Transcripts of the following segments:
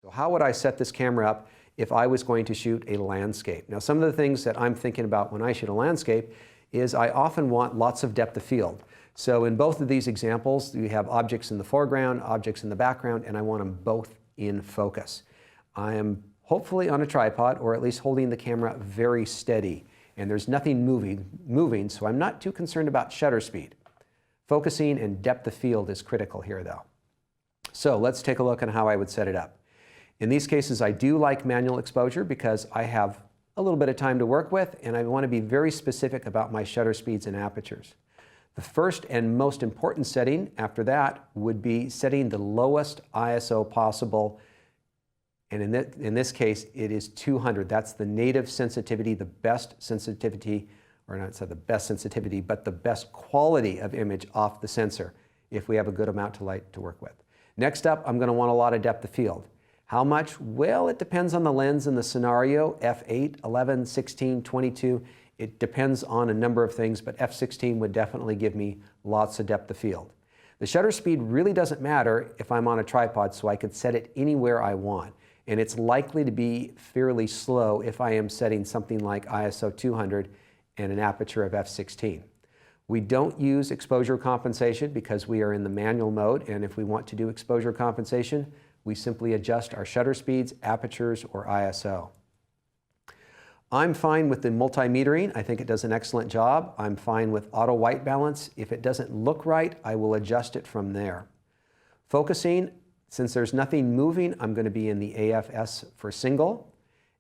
So how would I set this camera up if I was going to shoot a landscape? Now, some of the things that I'm thinking about when I shoot a landscape is I often want lots of depth of field. So in both of these examples, you have objects in the foreground, objects in the background, and I want them both in focus. I am hopefully on a tripod, or at least holding the camera very steady, and there's nothing moving, so I'm not too concerned about shutter speed. Focusing and depth of field is critical here, though. So let's take a look at how I would set it up. In these cases, I do like manual exposure because I have a little bit of time to work with, and I want to be very specific about my shutter speeds and apertures. The first and most important setting after that would be setting the lowest ISO possible, and in this case, it is 200. That's the native sensitivity, the best sensitivity, or not the best sensitivity, but the best quality of image off the sensor if we have a good amount of light to work with. Next up, I'm going to want a lot of depth of field. How much? Well, it depends on the lens and the scenario, f8, 11, 16, 22. It depends on a number of things, but f16 would definitely give me lots of depth of field. The shutter speed really doesn't matter if I'm on a tripod, so I could set it anywhere I want. And it's likely to be fairly slow if I am setting something like ISO 200 and an aperture of f16. We don't use exposure compensation because we are in the manual mode, and if we want to do exposure compensation, we simply adjust our shutter speeds, apertures, or ISO. I'm fine with the multimetering. I think it does an excellent job. I'm fine with auto white balance. If it doesn't look right, I will adjust it from there. Focusing, since there's nothing moving, I'm going to be in the AFS for single.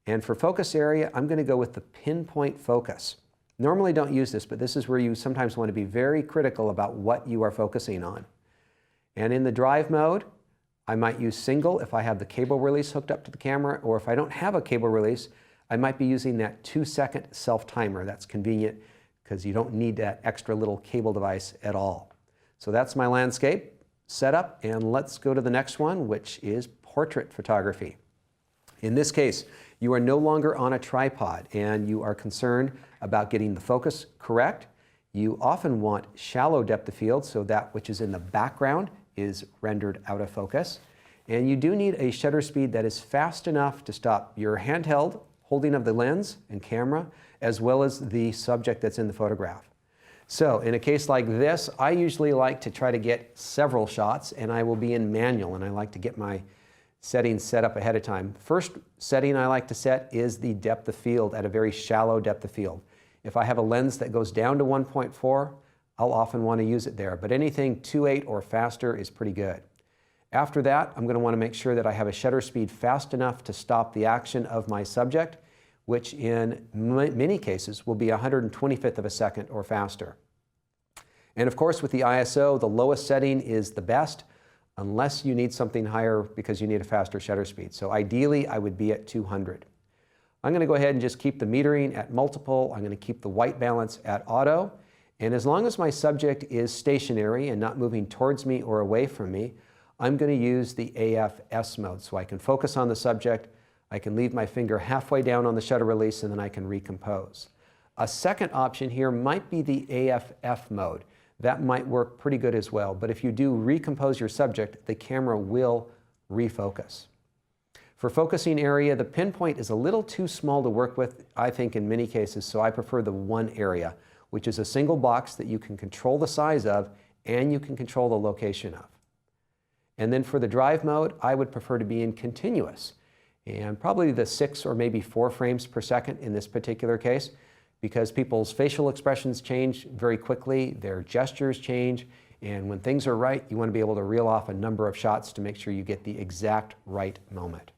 And for focus area, I'm going to go with the pinpoint focus. Normally don't use this, but this is where you sometimes want to be very critical about what you are focusing on. And in the drive mode, I might use single if I have the cable release hooked up to the camera, or if I don't have a cable release, I might be using that 2-second self-timer. That's convenient because you don't need that extra little cable device at all. So that's my landscape setup, and let's go to the next one, which is portrait photography. In this case, you are no longer on a tripod and you are concerned about getting the focus correct. You often want shallow depth of field, so that which is in the background is rendered out of focus. And you do need a shutter speed that is fast enough to stop your handheld holding of the lens and camera, as well as the subject that's in the photograph. So in a case like this, I usually like to try to get several shots, and I will be in manual, and I like to get my settings set up ahead of time. First setting I like to set is the depth of field at a very shallow depth of field. If I have a lens that goes down to 1.4, I'll often want to use it there, but anything 2.8 or faster is pretty good. After that, I'm going to want to make sure that I have a shutter speed fast enough to stop the action of my subject, which in many cases will be 125th of a second or faster. And of course, with the ISO, the lowest setting is the best, unless you need something higher because you need a faster shutter speed. So ideally, I would be at 200. I'm going to go ahead and just keep the metering at multiple. I'm going to keep the white balance at auto. And as long as my subject is stationary and not moving towards me or away from me, I'm going to use the AFS mode. So I can focus on the subject, I can leave my finger halfway down on the shutter release, and then I can recompose. A second option here might be the AFF mode. That might work pretty good as well, but if you do recompose your subject, the camera will refocus. For focusing area, the pinpoint is a little too small to work with, I think, in many cases, so I prefer the one area, which is a single box that you can control the size of and you can control the location of. And then for the drive mode, I would prefer to be in continuous, and probably the 6 or maybe 4 frames per second in this particular case, because people's facial expressions change very quickly, their gestures change, and when things are right, you want to be able to reel off a number of shots to make sure you get the exact right moment.